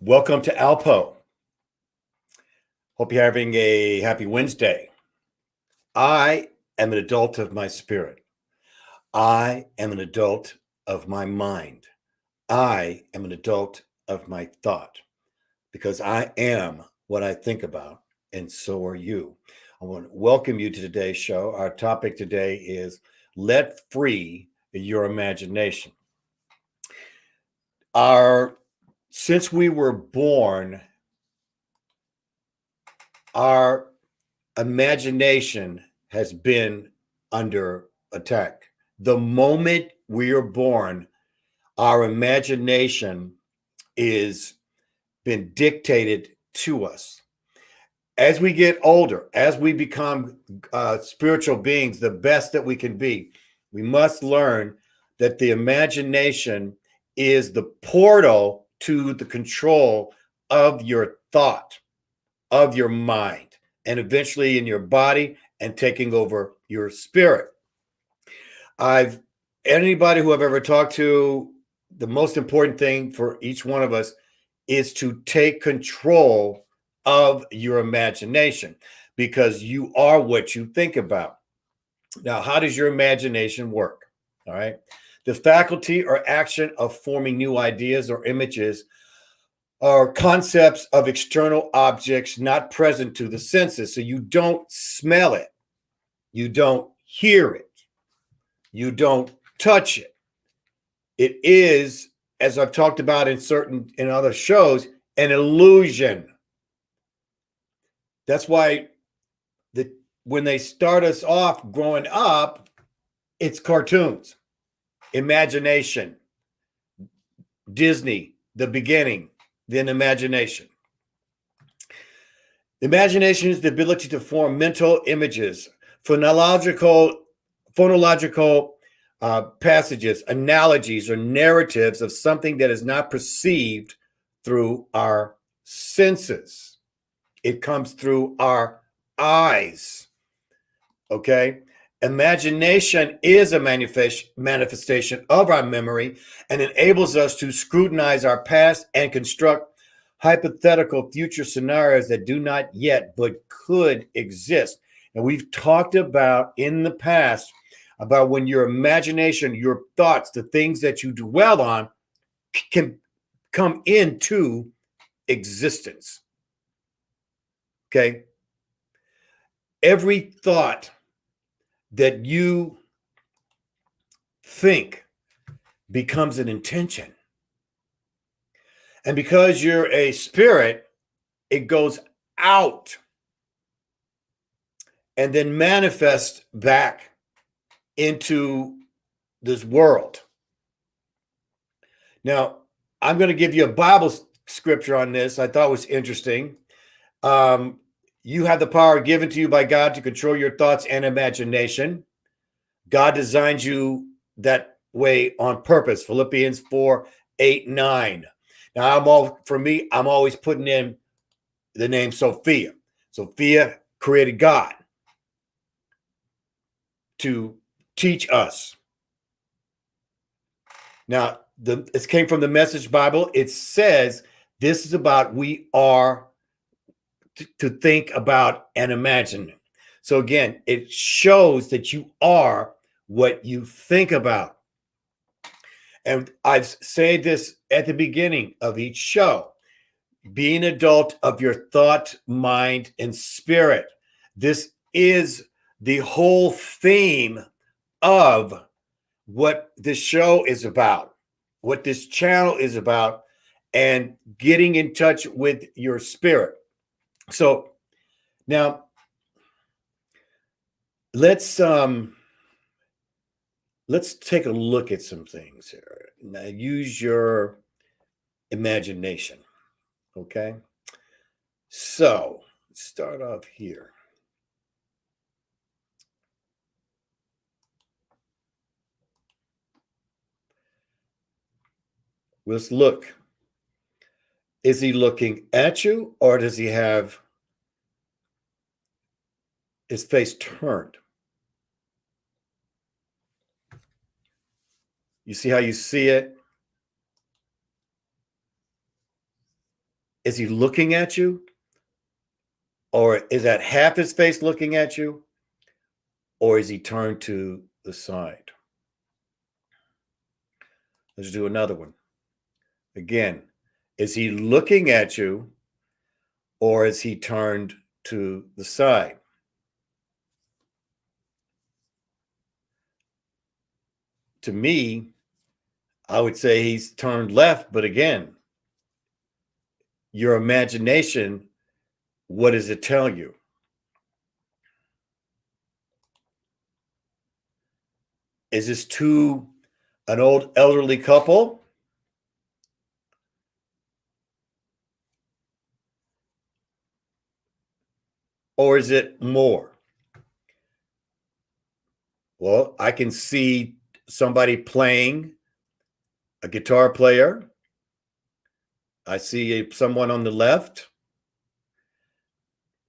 Welcome to ALPOUGH. Hope you're having a happy Wednesday. I am an adult of my spirit. I am an adult of my mind. I am an adult of my thought because I am what I think about, and so are you. I want to welcome you to today's show. Our topic today is let free your imagination. Since we were born, our imagination has been under attack. The moment we are born, our imagination is been dictated to us. As we get older, as we become spiritual beings, the best that we can be, we must learn that the imagination is the portal to the control of your thought, of your mind, and eventually in your body and taking over your spirit. Anybody who I've ever talked to, the most important thing for each one of us is to take control of your imagination because you are what you think about. Now, how does your imagination work? All right. The faculty or action of forming new ideas or images are concepts of external objects not present to the senses. So you don't smell it, you don't hear it, you don't touch it. It is, as I've talked about in other shows, an illusion. That's why when they start us off growing up, it's cartoons, imagination, Disney, the beginning, then imagination. Imagination is the ability to form mental images, phonological passages, analogies, or narratives of something that is not perceived through our senses. It comes through our eyes. Okay? Imagination is a manifestation of our memory and enables us to scrutinize our past and construct hypothetical future scenarios that do not yet but could exist. And we've talked about in the past about when your imagination, your thoughts, the things that you dwell on can come into existence. Okay? Every thought that you think becomes an intention. And because you're a spirit, it goes out and then manifests back into this world. Now, I'm going to give you a Bible scripture on this. I thought was interesting. You have the power given to you by God to control your thoughts and imagination. God designed you that way on purpose. Philippians 4:8-9. Now, I'm always putting in the name Sophia. Sophia created God to teach us. Now, this came from the Message Bible. It says this is about we are to think about and imagine. So again, it shows that you are what you think about. And I've said this at the beginning of each show. Be an adult of your thought, mind, and spirit. This is the whole theme of what this show is about, what this channel is about, and getting in touch with your spirit. So now let's take a look at some things here. Now use your imagination. Okay. So let's start off here. Let's look. Is he looking at you or does he have his face turned? You see how you see it? Is he looking at you? Or is that half his face looking at you? Or is he turned to the side? Let's do another one. Again, is he looking at you or is he turned to the side? To me, I would say he's turned left, but again, your imagination, what does it tell you? Is this an old elderly couple? Or is it more? Well, I can see somebody playing, a guitar player. I see someone on the left.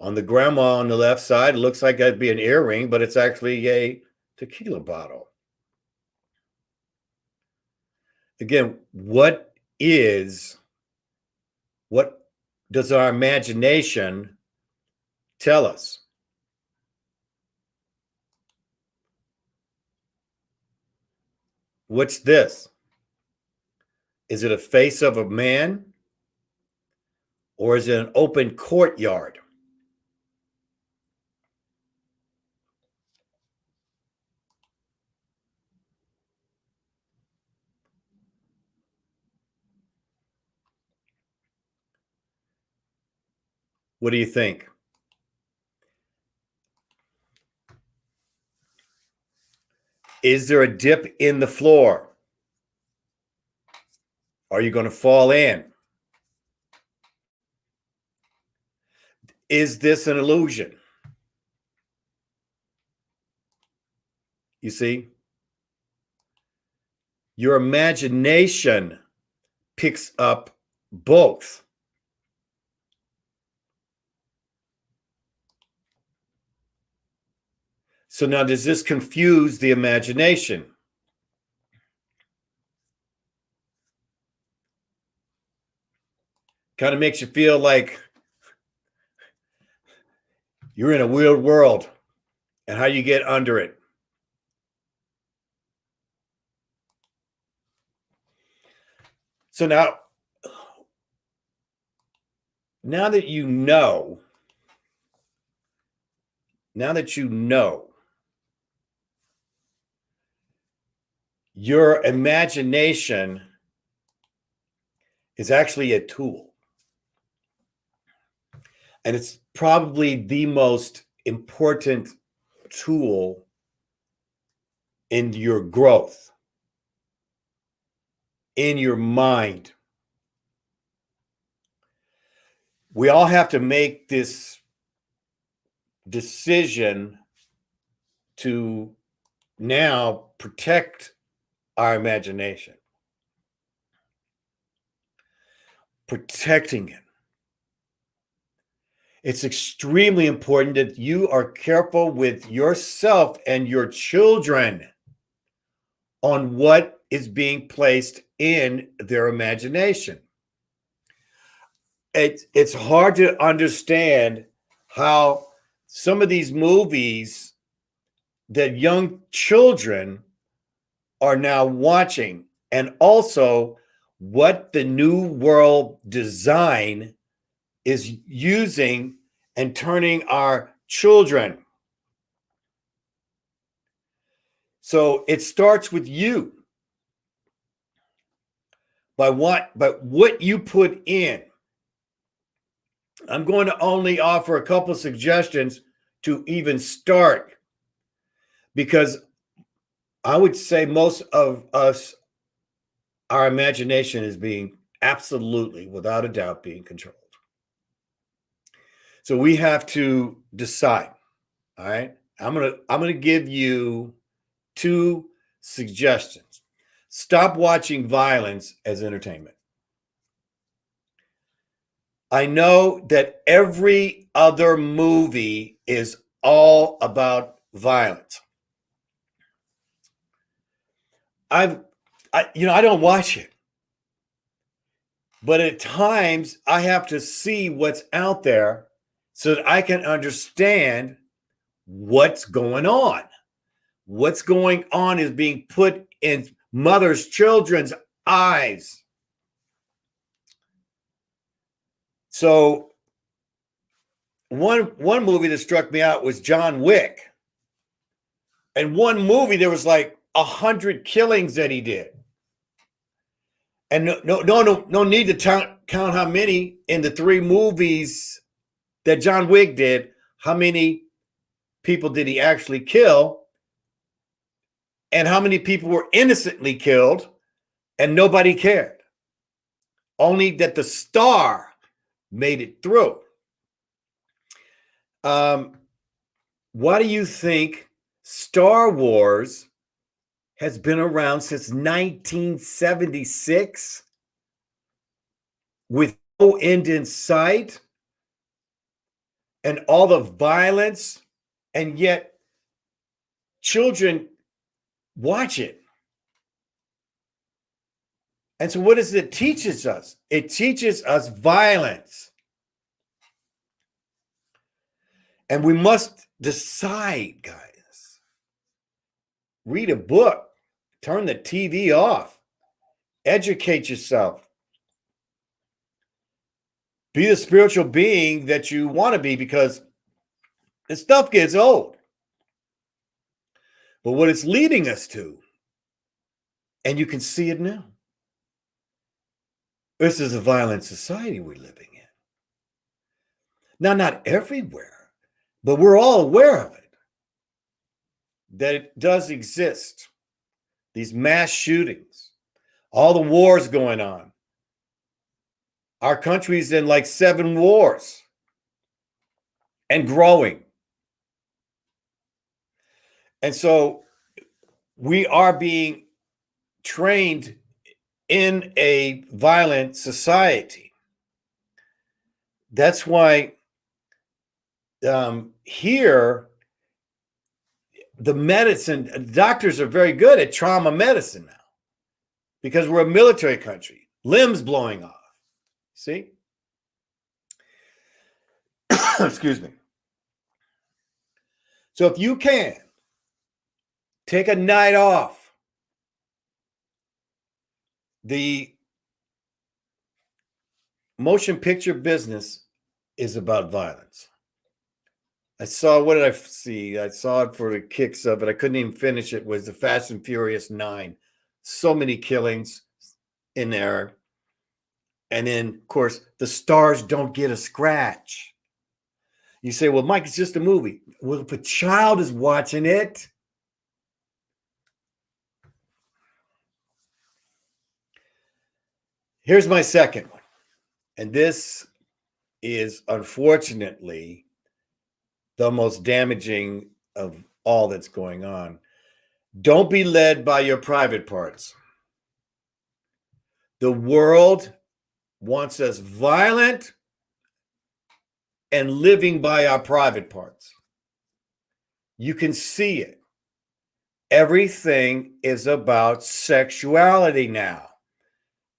On the grandma on the left side, it looks like that'd be an earring, but it's actually a tequila bottle. Again, what does our imagination tell us? What's this? Is it a face of a man? Or is it an open courtyard? What do you think? Is there a dip in the floor? Are you going to fall in? Is this an illusion? You see? Your imagination picks up both. So now, does this confuse the imagination? Kind of makes you feel like you're in a weird world and how you get under it. So now that you know, your imagination is actually a tool. And it's probably the most important tool in your growth, in your mind. We all have to make this decision to now protect our imagination. Protecting it. It's extremely important that you are careful with yourself and your children on what is being placed in their imagination. It's hard to understand how some of these movies that young children are now watching, and also what the new world design is using and turning our children. So it starts with you. By what you put in. I'm going to only offer a couple of suggestions to even start, because I would say most of us, our imagination is being absolutely, without a doubt, being controlled. So we have to decide. All right. I'm gonna give you 2 suggestions. Stop watching violence as entertainment. I know that every other movie is all about violence. I don't watch it. But at times, I have to see what's out there so that I can understand what's going on. What's going on is being put in mothers' children's eyes. So one movie that struck me out was John Wick. And one movie, there was like 100 killings that he did. And no need to count how many in the 3 movies that John Wick did. How many people did he actually kill? And how many people were innocently killed and nobody cared? Only that the star made it through. Why do you think Star Wars has been around since 1976 with no end in sight and all the violence, and yet children watch it? And so what does it teaches us? It teaches us violence. And we must decide, guys. Read a book. Turn the TV off. Educate yourself. Be the spiritual being that you want to be, because this stuff gets old. But what it's leading us to, and you can see it now, this is a violent society we're living in. Now, not everywhere, but we're all aware of it, that it does exist. These mass shootings, all the wars going on. Our country's in like 7 wars and growing. And so we are being trained in a violent society. That's why here, the medicine, doctors are very good at trauma medicine now because we're a military country, limbs blowing off. See? Excuse me. So if you can, take a night off. The motion picture business is about violence. What did I see? I saw it for the kicks of it. I couldn't even finish it. It was the Fast and Furious 9. So many killings in there. And then, of course, the stars don't get a scratch. You say, well, Mike, it's just a movie. Well, if a child is watching it, here's my second one. And this is unfortunately the most damaging of all that's going on. Don't be led by your private parts. The world wants us violent and living by our private parts. You can see it. Everything is about sexuality now.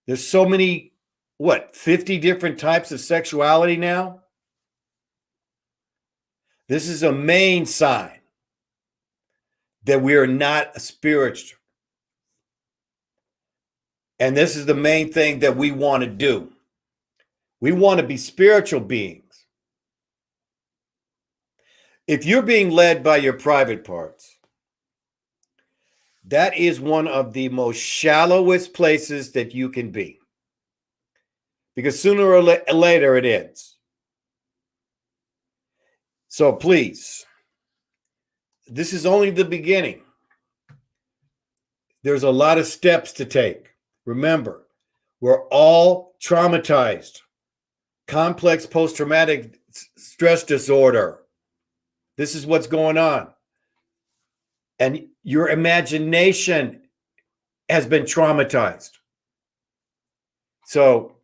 There's so many, 50 different types of sexuality now? This is a main sign that we are not spiritual. And this is the main thing that we want to do. We want to be spiritual beings. If you're being led by your private parts, that is one of the most shallowest places that you can be. Because sooner or later it ends. So please, this is only the beginning. There's a lot of steps to take. Remember, we're all traumatized. Complex post-traumatic stress disorder. This is what's going on. And your imagination has been traumatized. So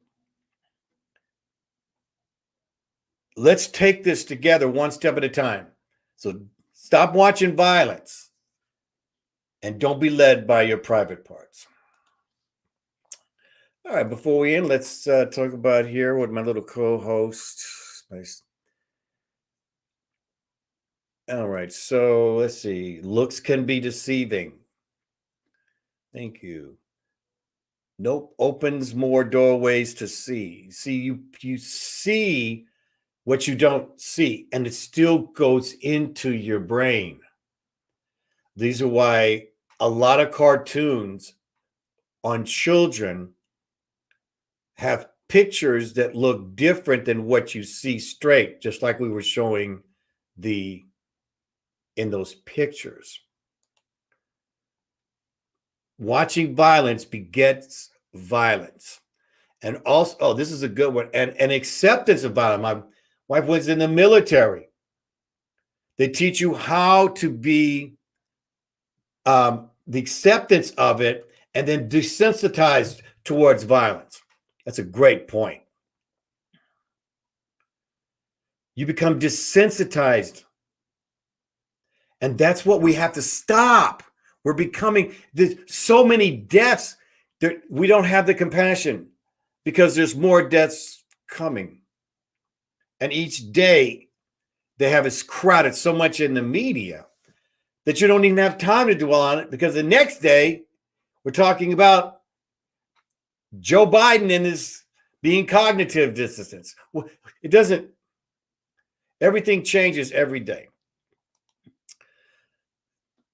let's take this together one step at a time. So stop watching violence and don't be led by your private parts. All right, before we end, let's talk about here with my little co-host. All right, so let's see. Looks can be deceiving. Thank you. Nope, opens more doorways to see. See, you see what you don't see, and it still goes into your brain. These are why a lot of cartoons on children have pictures that look different than what you see straight, just like we were showing in those pictures. Watching violence begets violence. And also, oh, this is a good one. And acceptance of violence. My wife was in the military. They teach you how to be the acceptance of it and then desensitized towards violence. That's a great point. You become desensitized. And that's what we have to stop. We're becoming, there's so many deaths that we don't have the compassion because there's more deaths coming. And each day they have us crowded so much in the media that you don't even have time to dwell on it, because the next day we're talking about Joe Biden and his being cognitive dissonance. It doesn't, everything changes every day.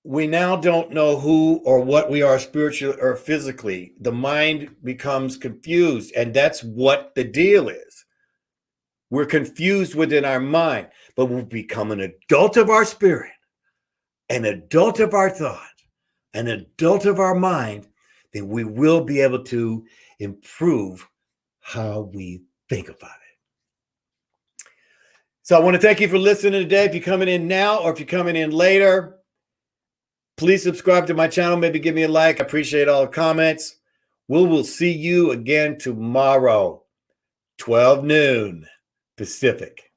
We now don't know who or what we are spiritually or physically. The mind becomes confused, and that's what the deal is. We're confused within our mind, but we'll become an adult of our spirit, an adult of our thought, an adult of our mind. Then we will be able to improve how we think about it. So I want to thank you for listening today. If you're coming in now or if you're coming in later, please subscribe to my channel. Maybe give me a like. I appreciate all the comments. We will see you again tomorrow, 12 noon Pacific.